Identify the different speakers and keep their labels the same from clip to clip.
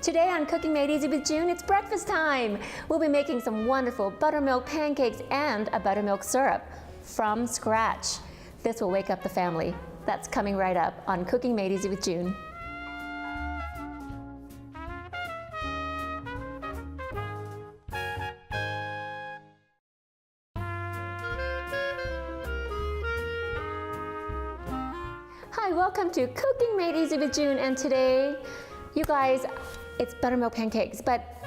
Speaker 1: Today on Cooking Made Easy with June, it's breakfast time. We'll be making some wonderful buttermilk pancakes and a buttermilk syrup from scratch. This will wake up the family. That's coming right up on Cooking Made Easy with June. Hi, welcome to Cooking Made Easy with June, and today, you guys, it's buttermilk pancakes, but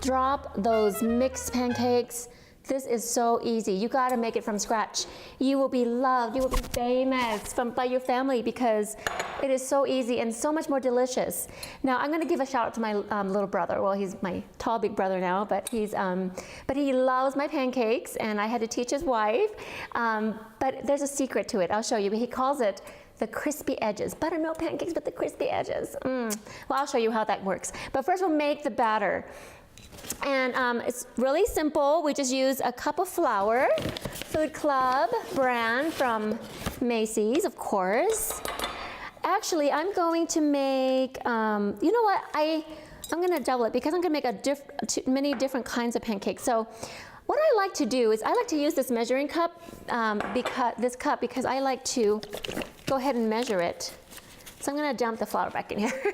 Speaker 1: drop those mixed pancakes. This is so easy. You gotta make it from scratch. You will be loved, you will be famous by your family because it is so easy and so much more delicious. Now, I'm gonna give a shout out to my little brother. Well, he's my tall, big brother now, but he loves my pancakes, and I had to teach his wife. But there's a secret to it. I'll show you. He calls it the crispy edges. Buttermilk pancakes with the crispy edges. Well, I'll show you how that works. But first we'll make the batter. And it's really simple. We just use a cup of flour, Food Club brand from Macy's, of course. Actually, I'm going to make, you know what? I'm gonna double it because I'm gonna make many different kinds of pancakes. So what I like to do is I like to use this measuring cup, because I like to go ahead and measure it. So I'm gonna dump the flour back in here.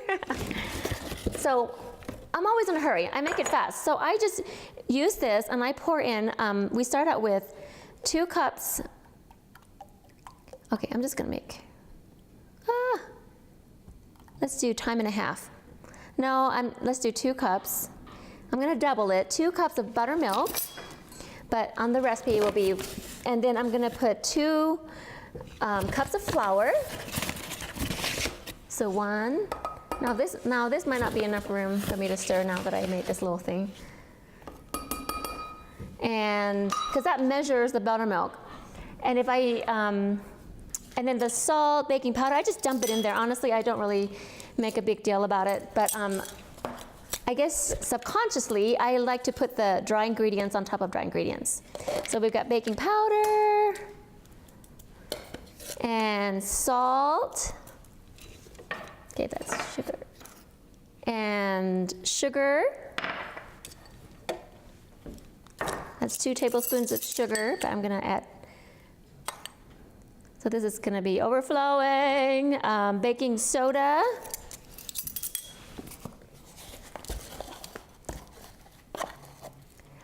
Speaker 1: So I'm always in a hurry. I make it fast. So I just use this and I pour in, we start out with 2 cups. Okay, I'm just gonna make, let's do time and a half. No, let's do 2 cups. I'm gonna double it, 2 cups of buttermilk, but on the recipe it will be, and then I'm gonna put 2 cups of flour. So 1. Now this might not be enough room for me to stir now that I made this little thing. And because that measures the buttermilk. And if I, and then the salt, baking powder, I just dump it in there. Honestly, I don't really make a big deal about it, but I guess subconsciously, I like to put the dry ingredients on top of dry ingredients. So we've got baking powder and salt. Okay, that's sugar. And sugar. That's 2 tablespoons of sugar, but I'm gonna add. So this is gonna be overflowing. Baking soda.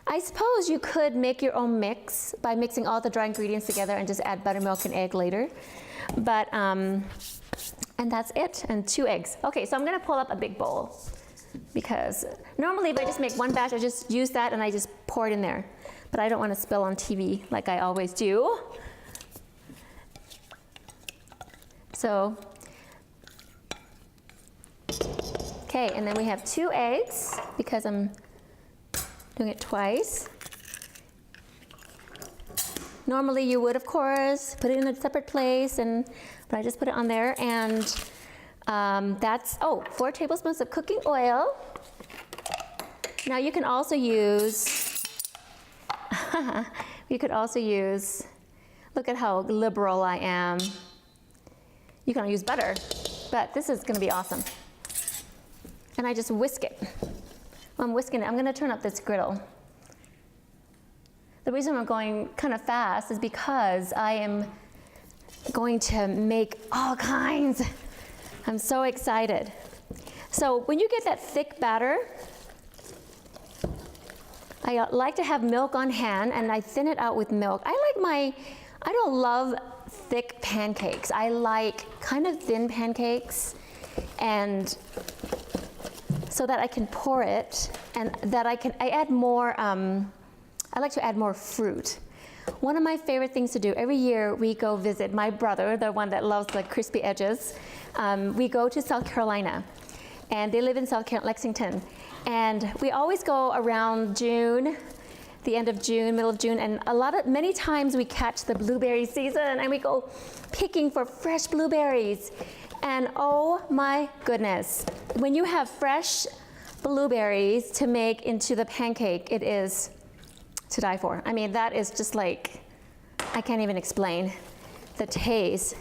Speaker 1: I suppose you could make your own mix by mixing all the dry ingredients together and just add buttermilk and egg later. But, and that's it, and 2 eggs. Okay, so I'm gonna pull up a big bowl because normally if I just make one batch, I just use that and I just pour it in there. But I don't wanna spill on TV like I always do. So, okay, and then we have 2 eggs because I'm doing it twice. Normally you would, of course, put it in a separate place, but I just put it on there, and that's, 4 tablespoons of cooking oil. Now you can also use, look at how liberal I am. You can use butter, but this is gonna be awesome. And I just whisk it. While I'm whisking it, I'm gonna turn up this griddle. The reason I'm going kind of fast is because I am going to make all kinds. I'm so excited. So when you get that thick batter, I like to have milk on hand and I thin it out with milk. I don't love thick pancakes. I like kind of thin pancakes, and so that I can pour it and that I add more, I like to add more fruit. One of my favorite things to do, every year we go visit my brother, the one that loves the crispy edges. We go to South Carolina, and they live in Lexington. And we always go around June, the end of June, middle of June, and many times we catch the blueberry season and we go picking for fresh blueberries. And oh my goodness, when you have fresh blueberries to make into the pancake, it is to die for. I mean, that is just like, I can't even explain the taste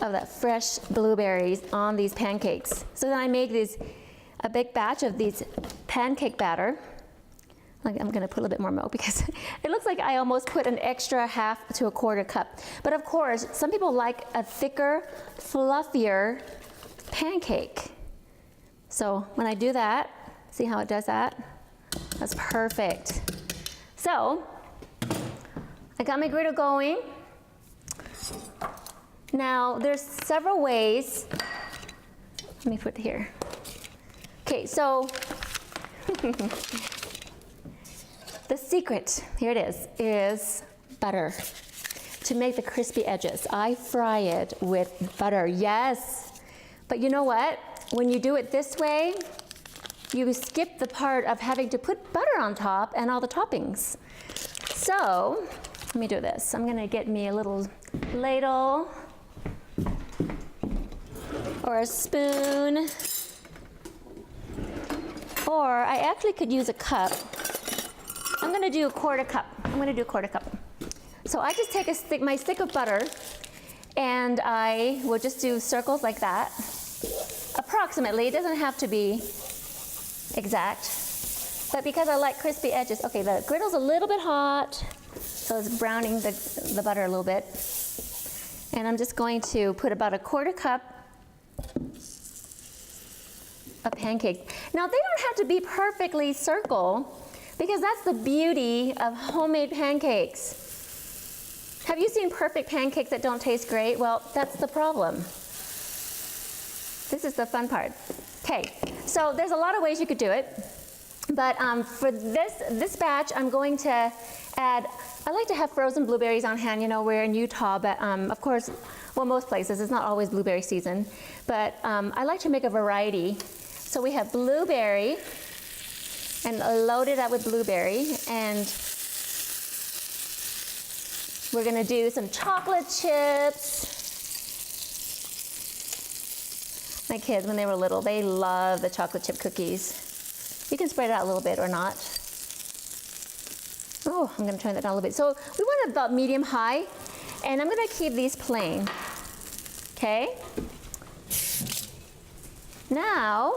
Speaker 1: of that fresh blueberries on these pancakes. So then I make these a big batch of these pancake batter. I'm gonna put a little bit more milk because it looks like I almost put an extra half to a quarter cup. But of course, some people like a thicker, fluffier pancake. So when I do that, see how it does that? That's perfect. So I got my griddle going. Now there's several ways. Let me put it here. Okay, so the secret, here it is butter to make the crispy edges. I fry it with butter, yes. But you know what? When you do it this way, you skip the part of having to put butter on top and all the toppings. So, let me do this. I'm gonna get me a little ladle or a spoon, or I actually could use a cup. I'm gonna do a quarter cup. So I just take my stick of butter and I will just do circles like that. Approximately, it doesn't have to be exact. But because I like crispy edges, okay, the griddle's a little bit hot, so it's browning the butter a little bit. And I'm just going to put about a quarter cup of pancake. Now they don't have to be perfectly circle, because that's the beauty of homemade pancakes. Have you seen perfect pancakes that don't taste great? Well, that's the problem. This is the fun part. Okay, so there's a lot of ways you could do it, but for this batch, I'm going to add, I like to have frozen blueberries on hand. You know, we're in Utah, but of course, well, most places, it's not always blueberry season, but I like to make a variety. So we have blueberry, and load it up with blueberry, and we're gonna do some chocolate chips. My kids, when they were little, they love the chocolate chip cookies. You can spread it out a little bit or not. Oh, I'm gonna turn that down a little bit. So we want about medium high, and I'm gonna keep these plain, okay? Now,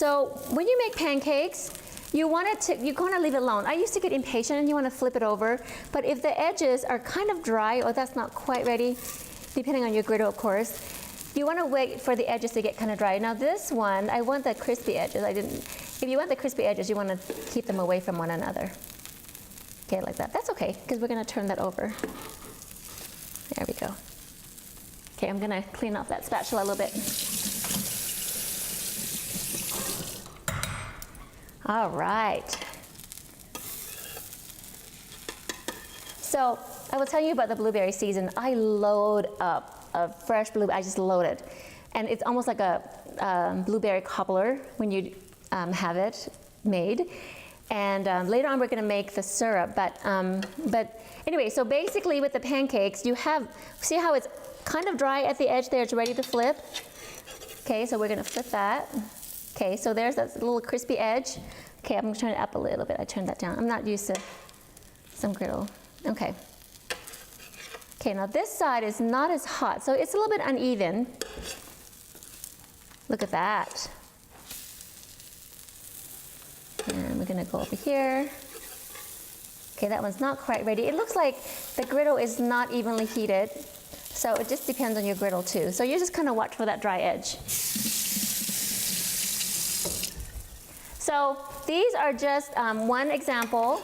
Speaker 1: so when you make pancakes, you want to leave it alone. I used to get impatient and you want to flip it over, but if the edges are kind of dry or that's not quite ready, depending on your griddle, of course, you want to wait for the edges to get kind of dry. Now this one, I want the crispy edges. If you want the crispy edges, you want to keep them away from one another. Okay, like that. That's okay, because we're going to turn that over. There we go. Okay, I'm going to clean off that spatula a little bit. All right. So I will tell you about the blueberry season. I load up of fresh blueberry. I just load it. And it's almost like a blueberry cobbler when you have it made. And later on we're going to make the syrup. But anyway, so basically with the pancakes, you have, see how it's kind of dry at the edge there? It's ready to flip. Okay, so we're going to flip that. Okay, so there's that little crispy edge. Okay, I'm going to turn it up a little bit. I turned that down. I'm not used to some griddle. Okay. Okay, now this side is not as hot, so it's a little bit uneven. Look at that. And we're going to go over here. Okay, that one's not quite ready. It looks like the griddle is not evenly heated, so it just depends on your griddle too. So you just kind of watch for that dry edge. So these are just one example.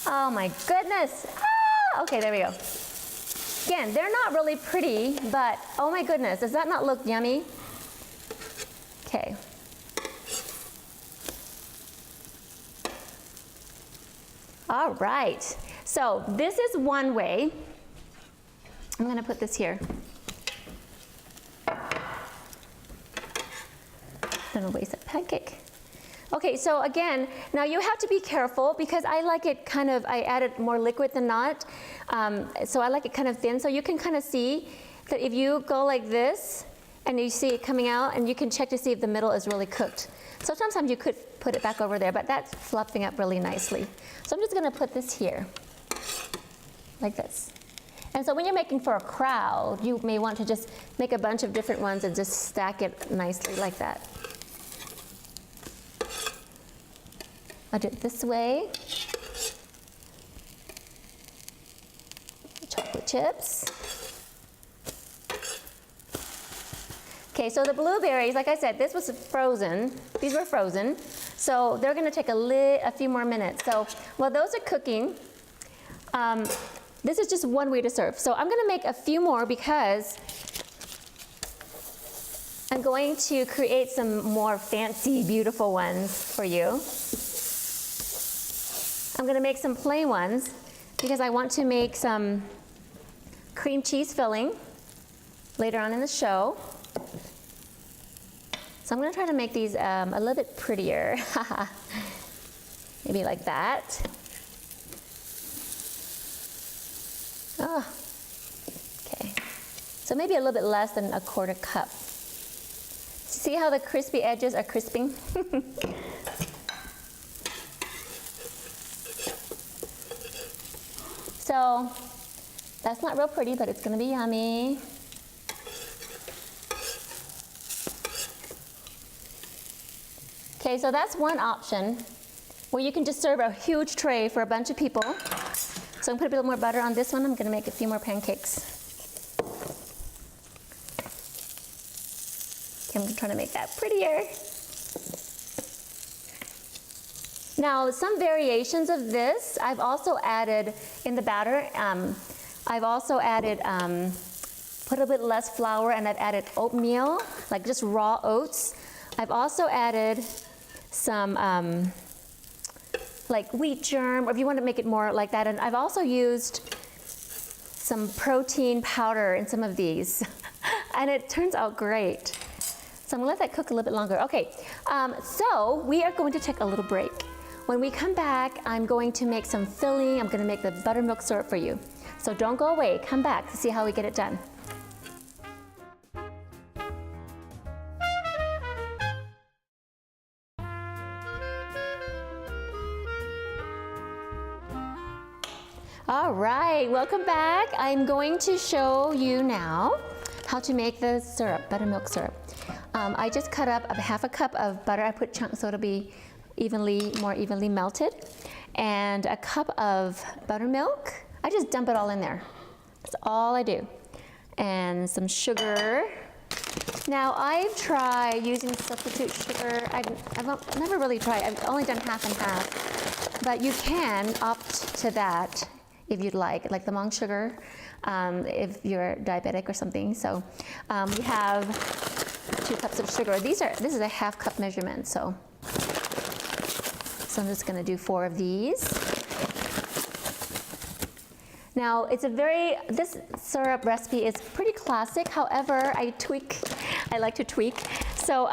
Speaker 1: Oh my goodness. Ah, okay, there we go. Again, they're not really pretty, but oh my goodness, does that not look yummy? Okay. All right, so this is one way. I'm gonna put this here. Don't wanna waste that pancake. Okay, so again, now you have to be careful because I like it kind of, I added more liquid than not. So I like it kind of thin, so you can kind of see that if you go like this and you see it coming out, and you can check to see if the middle is really cooked. So sometimes you could put it back over there, but that's fluffing up really nicely. So I'm just gonna put this here, like this. And so when you're making for a crowd, you may want to just make a bunch of different ones and just stack it nicely like that. I'll do it this way. Chocolate chips. Okay, so the blueberries, like I said, this was frozen. These were frozen. So they're gonna take a few more minutes. So while those are cooking, this is just one way to serve. So I'm gonna make a few more because I'm going to create some more fancy, beautiful ones for you. I'm gonna make some plain ones because I want to make some cream cheese filling later on in the show. So I'm gonna try to make these a little bit prettier. Maybe like that. Oh, okay. So maybe a little bit less than a quarter cup. See how the crispy edges are crisping? So that's not real pretty, but it's gonna be yummy. Okay, so that's one option where you can just serve a huge tray for a bunch of people. So I'm gonna put a little more butter on this one. I'm gonna make a few more pancakes. Okay, I'm trying to make that prettier. Now, some variations of this, I've also added in the batter, I've also added, put a bit less flour, and I've added oatmeal, like just raw oats. I've also added some like wheat germ, or if you want to make it more like that. And I've also used some protein powder in some of these, and it turns out great. So I'm gonna let that cook a little bit longer. Okay, so we are going to take a little break. When we come back, I'm going to make some filling. I'm gonna make the buttermilk syrup for you. So don't go away, come back to see how we get it done. All right, welcome back. I'm going to show you now how to make the syrup, buttermilk syrup. I just cut up half a cup of butter. I put chunks so it'll be more evenly melted. And a cup of buttermilk. I just dump it all in there. That's all I do. And some sugar. Now I've tried using substitute sugar. I've never really tried. I've only done half and half. But you can opt to that if you'd like the monk sugar, if you're diabetic or something. So we have 2 cups of sugar. This is a half cup measurement, so I'm just gonna do 4 of these. Now this syrup recipe is pretty classic. However, I like to tweak. So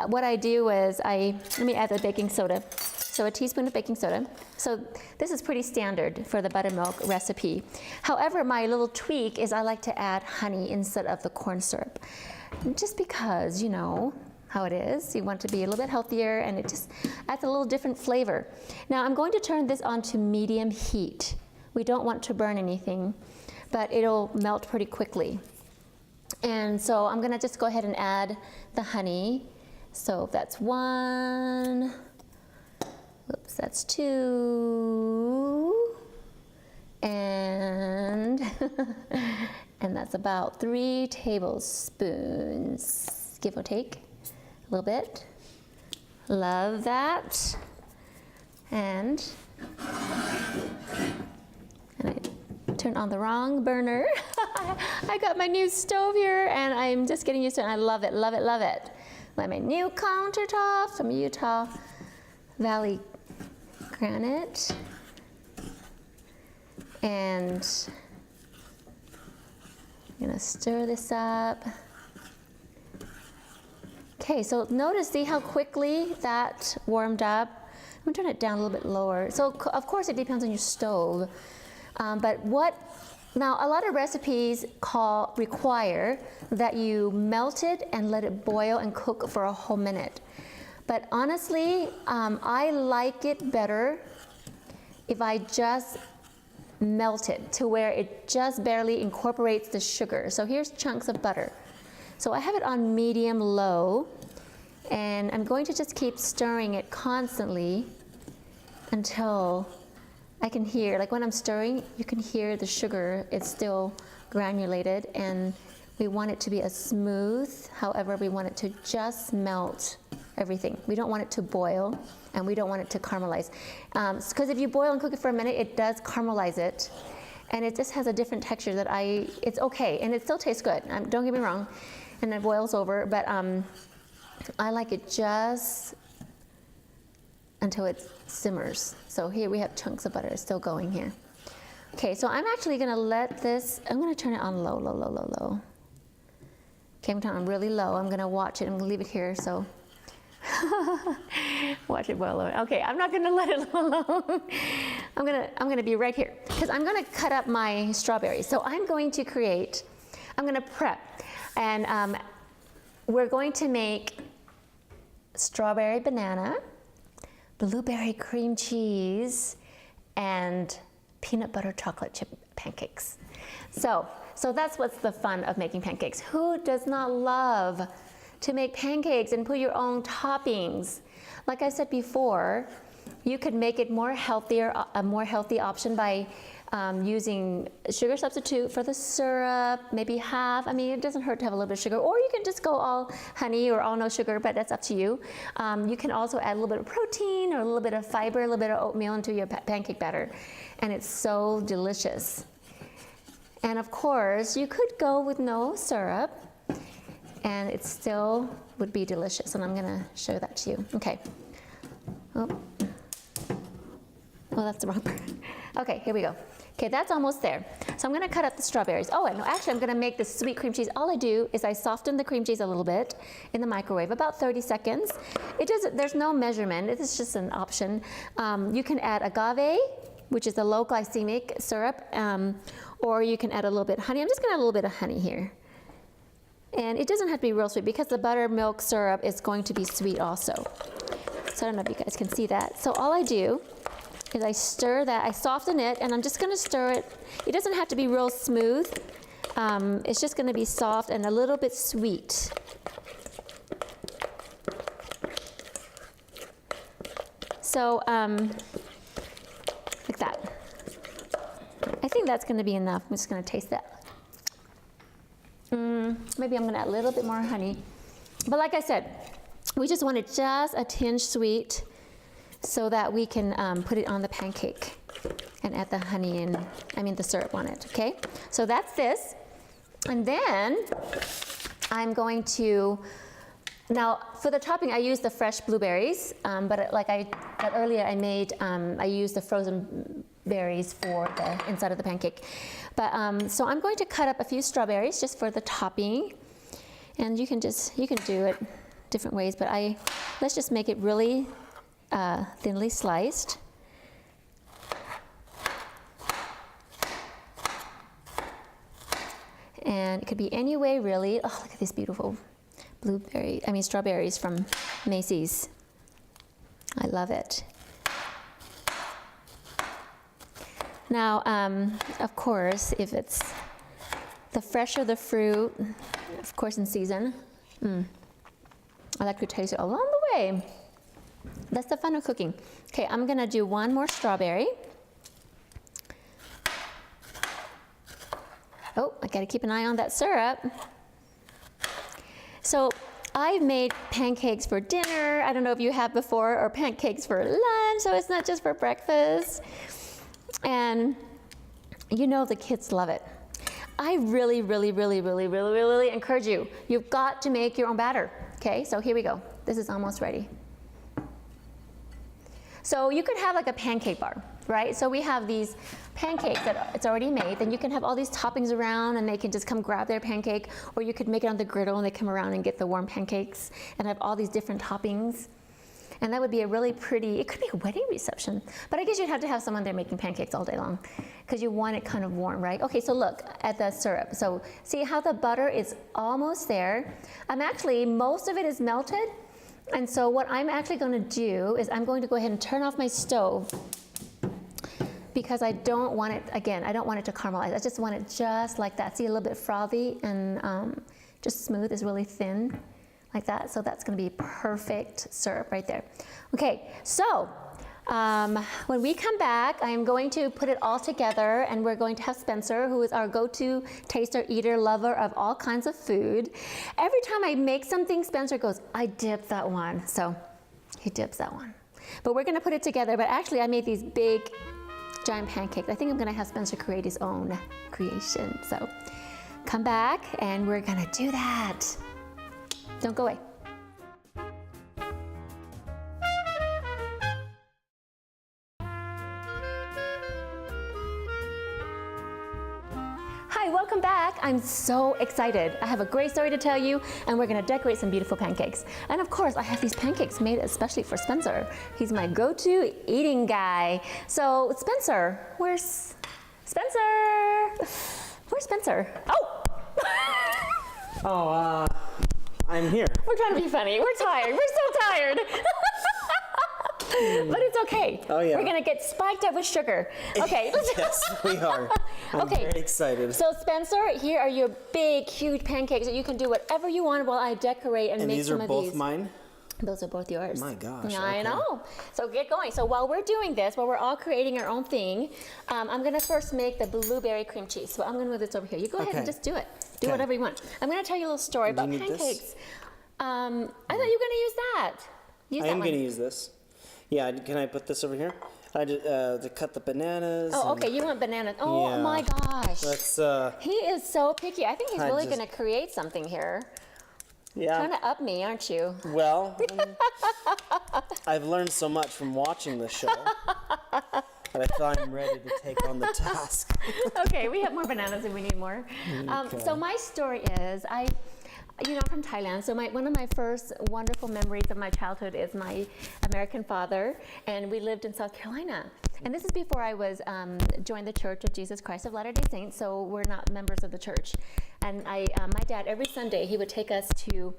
Speaker 1: what I do is let me add the baking soda. So a teaspoon of baking soda. So this is pretty standard for the buttermilk recipe. However, my little tweak is I like to add honey instead of the corn syrup. Just because, you know how it is. You want to be a little bit healthier, and it just adds a little different flavor. Now I'm going to turn this on to medium heat. We don't want to burn anything, but it'll melt pretty quickly. And so I'm gonna just go ahead and add the honey. So that's 1. Oops, that's 2, and and that's about 3 tablespoons, give or take, a little bit. Love that. And I turned on the wrong burner. I got my new stove here, and I'm just getting used to it, and I love it, love it, love it. My new countertop from Utah Valley granite, and I'm gonna stir this up. Okay, so see how quickly that warmed up. I'm gonna turn it down a little bit lower. So of course it depends on your stove, now a lot of recipes require that you melt it and let it boil and cook for a whole minute. But honestly, I like it better if I just melted to where it just barely incorporates the sugar. So here's chunks of butter. So I have it on medium low, and I'm going to just keep stirring it constantly until I can hear, like when I'm stirring, you can hear the sugar, it's still granulated, and we want it to be as smooth. However, we want it to just melt everything. We don't want it to boil, and we don't want it to caramelize. Because if you boil and cook it for a minute, it does caramelize it, and it just has a different texture that it's okay, and it still tastes good. Don't get me wrong, and it boils over, but I like it just until it simmers. So here we have chunks of butter, it's still going here. Okay, so I'm actually gonna let this, I'm gonna turn it on low, low, low, low, low. Okay, I'm turning it on really low. I'm gonna watch it, I'm gonna leave it here, so. Watch it boil over. Okay, I'm not gonna let it alone. I'm gonna be right here, because I'm gonna cut up my strawberries. So I'm going to I'm gonna prep, and we're going to make strawberry banana, blueberry cream cheese, and peanut butter chocolate chip pancakes. So that's what's the fun of making pancakes. Who does not love to make pancakes and put your own toppings? Like I said before, you could make it a more healthy option by using sugar substitute for the syrup, maybe half. I mean, it doesn't hurt to have a little bit of sugar, or you can just go all honey or all no sugar, but that's up to you. You can also add a little bit of protein or a little bit of fiber, a little bit of oatmeal into your pancake batter, and it's so delicious. And of course, you could go with no syrup, and it still would be delicious, and I'm gonna show that to you. Okay. Oh, that's the wrong part. Okay, here we go. Okay, that's almost there. So I'm gonna cut up the strawberries. Oh, and actually I'm gonna make the sweet cream cheese. All I do is I soften the cream cheese a little bit in the microwave, about 30 seconds. There's no measurement, it is just an option. You can add agave, which is a low glycemic syrup, or you can add a little bit of honey. I'm just gonna add a little bit of honey here. And it doesn't have to be real sweet, because the buttermilk syrup is going to be sweet also. So I don't know if you guys can see that. So all I do is I stir that, I soften it, and I'm just gonna stir it. It doesn't have to be real smooth. It's just gonna be soft and a little bit sweet. So, like that. I think that's gonna be enough. I'm just gonna taste that. Maybe I'm gonna add a little bit more honey. But like I said, we just want it just a tinge sweet so that we can put it on the pancake and add the honey and, the syrup on it, okay? So that's this. And then I'm going to, now for the topping, I use the fresh blueberries, but like I said earlier, I used the frozen berries for the inside of the pancake. But so I'm going to cut up a few strawberries just for the topping, and you can do it different ways, but let's just make it really thinly sliced. And it could be any way, really. Oh, look at these beautiful strawberries from Macy's. I love it. Now, of course, if it's the fresher the fruit, of course in season, I like to taste it along the way. That's the fun of cooking. Okay, I'm gonna do one more strawberry. Oh, I gotta keep an eye on that syrup. So I've made pancakes for dinner. I don't know if you have before, or pancakes for lunch, so it's not just for breakfast. And the kids love it. I really, really, really, really, really, really encourage you. You've got to make your own batter. Okay, so here we go. This is almost ready. So you could have like a pancake bar, right? So we have these pancakes that it's already made, then you can have all these toppings around and they can just come grab their pancake, or you could make it on the griddle and they come around and get the warm pancakes and have all these different toppings. And that would be a really pretty, it could be a wedding reception, but I guess you'd have to have someone there making pancakes all day long because you want it kind of warm, right? Okay, so look at the syrup. So see how the butter is almost there. Most of it is melted. And so what I'm actually going to do is I'm going to go ahead and turn off my stove because I don't want it, again, I don't want it to caramelize. I just want it just like that. See, a little bit frothy and just smooth, is really thin like that. So that's gonna be perfect syrup right there. Okay, so when we come back, I'm going to put it all together, and we're going to have Spencer, who is our go-to taster, eater, lover of all kinds of food. Every time I make something, Spencer goes, I dipped that one. So he dips that one. But we're gonna put it together, but actually I made these big, giant pancakes. I think I'm gonna have Spencer create his own creation. So come back and we're gonna do that. Don't go away. Hi, welcome back. I'm so excited. I have a great story to tell you, and we're gonna decorate some beautiful pancakes. And of course, I have these pancakes made especially for Spencer. He's my go-to eating guy. So Spencer, where's Spencer? Where's Spencer? Oh!
Speaker 2: Oh, I'm here.
Speaker 1: We're trying to be funny. We're tired. We're so tired. But it's okay.
Speaker 2: Oh, yeah.
Speaker 1: We're gonna get spiked up with sugar. Okay.
Speaker 2: Yes, we are. I'm very excited.
Speaker 1: So Spencer, here are your big, huge pancakes that you can do whatever you want while I decorate and make some of these.
Speaker 2: And these are both mine?
Speaker 1: Those are both yours.
Speaker 2: My gosh.
Speaker 1: Yeah, I know. So get going. So while we're doing this, while we're all creating our own thing, I'm gonna first make the blueberry cream cheese. So I'm gonna move this over here. You go ahead and just do it. Do whatever you want. I'm gonna tell you a little story about pancakes. I thought you were gonna use that.
Speaker 2: I am gonna use this. Yeah, can I put this over here? I just, to cut the bananas.
Speaker 1: Oh, okay, you want bananas. Oh
Speaker 2: yeah.
Speaker 1: my gosh.
Speaker 2: That's,
Speaker 1: he is so picky. I think he's really going to create something here.
Speaker 2: Yeah.
Speaker 1: Trying to up me, aren't you?
Speaker 2: Well, I've learned so much from watching this show that I thought I'm ready to take on the task.
Speaker 1: Okay, we have more bananas and we need more.
Speaker 2: Okay.
Speaker 1: So my story is, I'm from Thailand, so one of my first wonderful memories of my childhood is my American father, and we lived in South Carolina. And this is before I was joined the Church of Jesus Christ of Latter-day Saints, so we're not members of the church. And my dad, every Sunday, he would take us to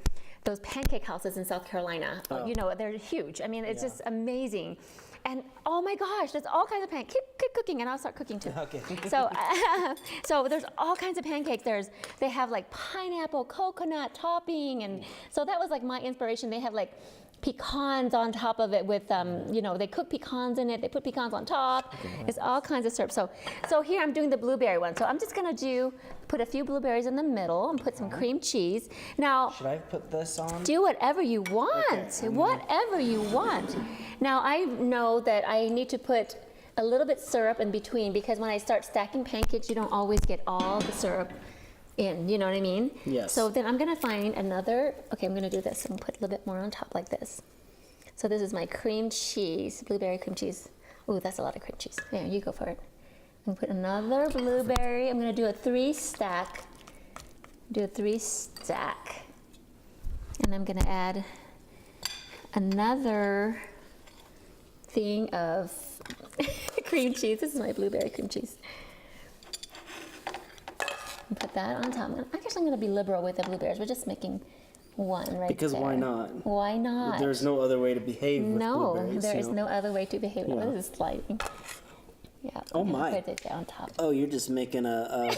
Speaker 1: those pancake houses in South Carolina. Oh. You know, they're huge. I mean, it's just amazing. And oh my gosh, there's all kinds of pancakes. Keep cooking, and I'll start cooking too.
Speaker 2: Okay.
Speaker 1: So there's all kinds of pancakes. They have like pineapple, coconut topping, and so that was like my inspiration. They have like pecans on top of it with, they cook pecans in it. They put pecans on top. It's all kinds of syrup. So here I'm doing the blueberry one. So I'm just gonna put a few blueberries in the middle and put some cream cheese. Now,
Speaker 2: should I put this on?
Speaker 1: Do whatever you want.
Speaker 2: Okay.
Speaker 1: Whatever you want. Now I know that I need to put a little bit syrup in between, because when I start stacking pancakes, you don't always get all the syrup in, you know what I mean?
Speaker 2: Yes.
Speaker 1: So then I'm gonna find another, okay, I'm gonna do this and put a little bit more on top like this. So this is my cream cheese, blueberry cream cheese. Ooh, that's a lot of cream cheese. There, you go for it. I'm gonna put another blueberry. I'm gonna do a 3-stack. And I'm gonna add another thing of cream cheese. This is my blueberry cream cheese. And put that on top. I guess I'm going to be liberal with the blueberries. We're just making one right
Speaker 2: because
Speaker 1: there.
Speaker 2: why not?
Speaker 1: Why not?
Speaker 2: There's no other way to behave with blueberries.
Speaker 1: No, there is no other way to behave.
Speaker 2: Yeah.
Speaker 1: This is sliding. Yeah.
Speaker 2: Oh my.
Speaker 1: Put it on top.
Speaker 2: Oh, you're just making a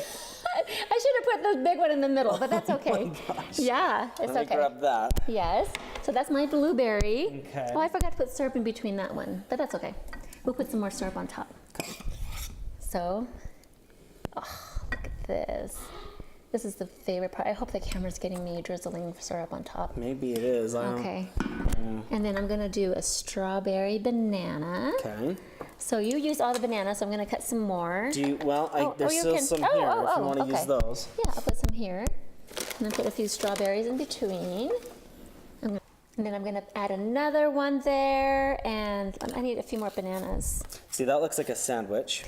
Speaker 1: I should have put the big one in the middle, but that's okay.
Speaker 2: Oh my gosh.
Speaker 1: Yeah, it's
Speaker 2: Let me
Speaker 1: okay.
Speaker 2: grab that.
Speaker 1: Yes. So that's my blueberry.
Speaker 2: Okay.
Speaker 1: Oh, I forgot to put syrup in between that one, but that's okay. We'll put some more syrup on top.
Speaker 2: Okay.
Speaker 1: So, look at this. This is the favorite part. I hope the camera's getting me drizzling syrup on top.
Speaker 2: Maybe it is.
Speaker 1: Okay. And then I'm gonna do a strawberry banana.
Speaker 2: Okay.
Speaker 1: So you used all the bananas, so I'm gonna cut some more.
Speaker 2: There's still some here if you want to use those.
Speaker 1: Yeah, I'll put some here. And then put a few strawberries in between. And then I'm gonna add another one there, and I need a few more bananas.
Speaker 2: See, that looks like a sandwich.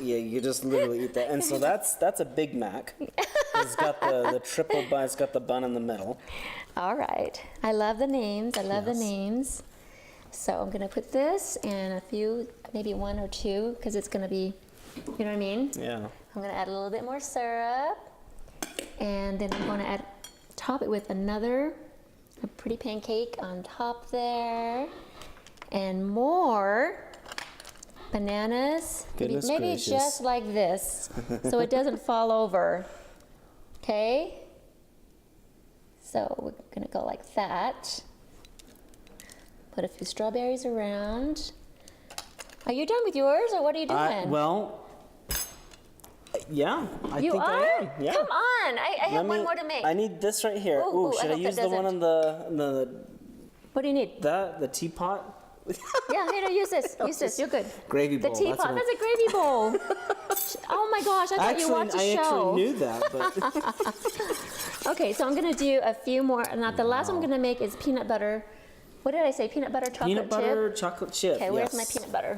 Speaker 2: Yeah, you just literally eat that. And so that's a Big Mac. It's got the triple bun. It's got the bun in the middle.
Speaker 1: All right. I love the names. I love the names. So I'm gonna put this and a few, maybe one or two, because it's gonna be, you know what I mean?
Speaker 2: Yeah.
Speaker 1: I'm gonna add a little bit more syrup, and then I'm gonna top it with a pretty pancake on top there, and more bananas.
Speaker 2: Goodness
Speaker 1: Maybe
Speaker 2: gracious.
Speaker 1: just like this, so it doesn't fall over. Okay? So we're gonna go like that. Put a few strawberries around. Are you done with yours, or what are you doing?
Speaker 2: Yeah, I
Speaker 1: You
Speaker 2: think
Speaker 1: are?
Speaker 2: I am. Yeah.
Speaker 1: Come on, I have one more to make.
Speaker 2: I need this right here.
Speaker 1: Ooh, I
Speaker 2: Should I
Speaker 1: hope
Speaker 2: use
Speaker 1: that
Speaker 2: the one on the
Speaker 1: What do you need?
Speaker 2: the teapot?
Speaker 1: Yeah, here, use this. Use this. You're good.
Speaker 2: Gravy
Speaker 1: The
Speaker 2: bowl.
Speaker 1: teapot. That's a gravy bowl. Oh my gosh, I thought you watched a
Speaker 2: I
Speaker 1: show.
Speaker 2: actually knew that, but
Speaker 1: Okay, so I'm gonna do a few more. Now the last one I'm gonna make is peanut butter. What did I say? Peanut butter chocolate
Speaker 2: peanut butter
Speaker 1: chip.
Speaker 2: chocolate chip.
Speaker 1: Okay, where's
Speaker 2: yes.
Speaker 1: my peanut butter?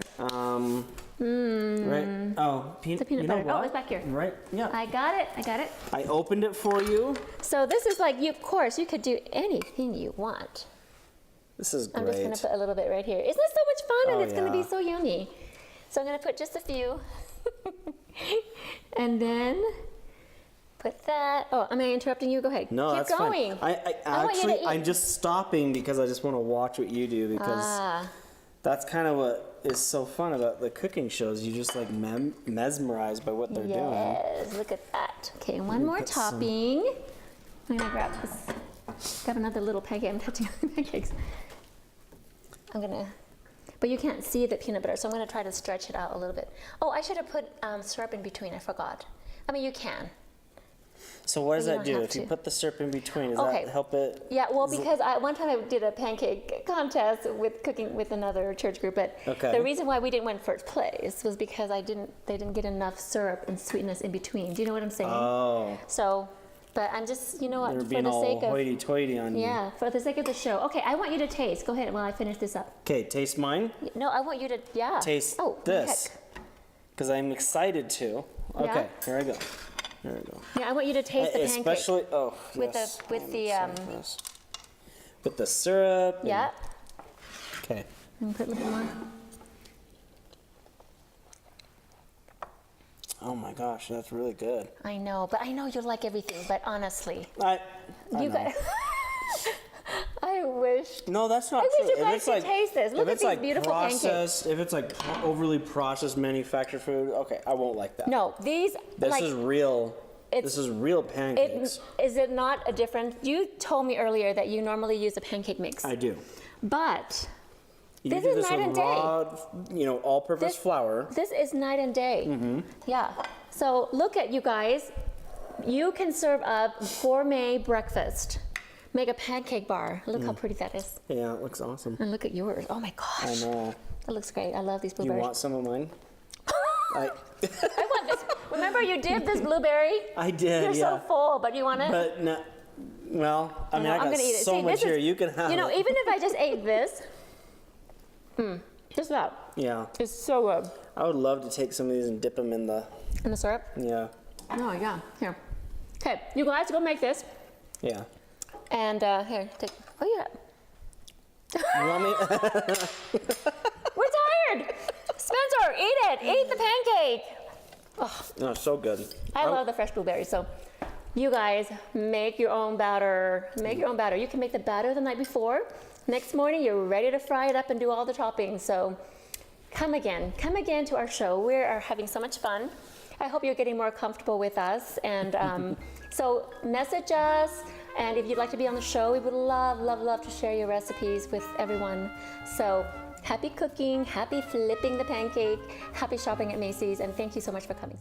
Speaker 2: Right. Oh,
Speaker 1: The peanut
Speaker 2: you know
Speaker 1: butter.
Speaker 2: what?
Speaker 1: Oh, it's back here.
Speaker 2: Right. Yeah.
Speaker 1: I got it. I got it.
Speaker 2: I opened it for you.
Speaker 1: So this is like, of course, you could do anything you want.
Speaker 2: This is
Speaker 1: I'm
Speaker 2: great.
Speaker 1: just gonna put a little bit right here. Isn't this so much fun? And
Speaker 2: Oh,
Speaker 1: it's gonna be
Speaker 2: yeah.
Speaker 1: so yummy. So I'm gonna put just a few. And then put that. Oh, am I interrupting you? Go ahead.
Speaker 2: No,
Speaker 1: Keep
Speaker 2: that's
Speaker 1: going.
Speaker 2: fine. I
Speaker 1: want you to
Speaker 2: actually,
Speaker 1: eat.
Speaker 2: I'm just stopping because I just want to watch what you do because
Speaker 1: Ah,
Speaker 2: that's kind of what is so fun about the cooking shows. You just like mesmerized by what they're doing.
Speaker 1: yes, look at that. Okay, one more
Speaker 2: put some-
Speaker 1: topping. I'm gonna grab this. Grab another little pancake. I'm touching the pancakes. I'm gonna, but you can't see the peanut butter, so I'm gonna try to stretch it out a little bit. Oh, I should have put syrup in between. I forgot. I mean, you can.
Speaker 2: So what does
Speaker 1: You
Speaker 2: that
Speaker 1: don't
Speaker 2: do?
Speaker 1: have
Speaker 2: If you
Speaker 1: to.
Speaker 2: put the syrup in between, does
Speaker 1: Okay.
Speaker 2: that help it?
Speaker 1: Yeah, well, because one time I did a pancake contest with cooking with another church group, but
Speaker 2: Okay.
Speaker 1: the reason why we didn't win first place was because they didn't get enough syrup and sweetness in between. Do you know what I'm saying?
Speaker 2: Oh,
Speaker 1: So, but I'm just, you know what,
Speaker 2: they're
Speaker 1: for
Speaker 2: being
Speaker 1: the
Speaker 2: all
Speaker 1: sake of
Speaker 2: hoity-toity on you.
Speaker 1: yeah, for the sake of the show. Okay, I want you to taste. Go ahead while I finish this up.
Speaker 2: Okay, taste mine.
Speaker 1: No, I want you to
Speaker 2: Taste
Speaker 1: oh,
Speaker 2: this,
Speaker 1: heck.
Speaker 2: because I'm excited to. Okay,
Speaker 1: Yeah?
Speaker 2: here I go. Here we go.
Speaker 1: Yeah, I want you to taste the pancake.
Speaker 2: Especially,
Speaker 1: With the-
Speaker 2: yes,
Speaker 1: with
Speaker 2: I'm
Speaker 1: the,
Speaker 2: excited for this. With the syrup. and-
Speaker 1: Yeah.
Speaker 2: Okay.
Speaker 1: And put a little bit more.
Speaker 2: Oh my gosh, that's really good.
Speaker 1: I know, but I know you like everything. But honestly,
Speaker 2: I
Speaker 1: you
Speaker 2: know.
Speaker 1: guys. I wish.
Speaker 2: No, that's not
Speaker 1: I
Speaker 2: true.
Speaker 1: wish you guys could taste this. Look
Speaker 2: if
Speaker 1: at
Speaker 2: it's
Speaker 1: these
Speaker 2: like
Speaker 1: beautiful
Speaker 2: processed, if it's like overly processed manufactured food, okay, I won't like that.
Speaker 1: No, these
Speaker 2: This
Speaker 1: like
Speaker 2: is real.
Speaker 1: it's-
Speaker 2: This is real pancakes.
Speaker 1: is it not a different? You told me earlier that you normally use a pancake mix,
Speaker 2: I do.
Speaker 1: but
Speaker 2: You
Speaker 1: this
Speaker 2: do
Speaker 1: is
Speaker 2: this
Speaker 1: night
Speaker 2: with
Speaker 1: and day.
Speaker 2: raw, all-purpose
Speaker 1: This-
Speaker 2: flour.
Speaker 1: this is night and day.
Speaker 2: Mm-hmm.
Speaker 1: Yeah. So look at you guys. You can serve up gourmet breakfast. Make a pancake bar. Look how pretty that is.
Speaker 2: Yeah, it looks awesome.
Speaker 1: And look at yours. Oh my gosh.
Speaker 2: I know.
Speaker 1: That looks great. I love these
Speaker 2: You
Speaker 1: blueberries.
Speaker 2: want some of mine? I
Speaker 1: I want this. Remember you did this blueberry?
Speaker 2: I did.
Speaker 1: You're
Speaker 2: yeah.
Speaker 1: so full, but you want it?
Speaker 2: But no. Well, I mean,
Speaker 1: know,
Speaker 2: I
Speaker 1: I'm
Speaker 2: got
Speaker 1: gonna eat it.
Speaker 2: so
Speaker 1: See,
Speaker 2: much
Speaker 1: this is-
Speaker 2: here. You can have
Speaker 1: You know,
Speaker 2: it.
Speaker 1: even if I just ate this, just that.
Speaker 2: Yeah.
Speaker 1: It's so good.
Speaker 2: I would love to take some of these and dip them in the.
Speaker 1: And the syrup?
Speaker 2: Yeah.
Speaker 1: Oh, yeah. Here. Okay, you guys go make this.
Speaker 2: Yeah.
Speaker 1: And here, take. Oh, yeah.
Speaker 2: You want me?
Speaker 1: We're tired. Spencer, eat it. Eat the pancake.
Speaker 2: No, so good.
Speaker 1: I love the fresh blueberries. So you guys make your own batter. Make your own batter. You can make the batter the night before. Next morning, you're ready to fry it up and do all the toppings. So come again to our show. We are having so much fun. I hope you're getting more comfortable with us. And so message us. And if you'd like to be on the show, we would love, love, love to share your recipes with everyone. So happy cooking, happy flipping the pancake, happy shopping at Macy's, and thank you so much for coming.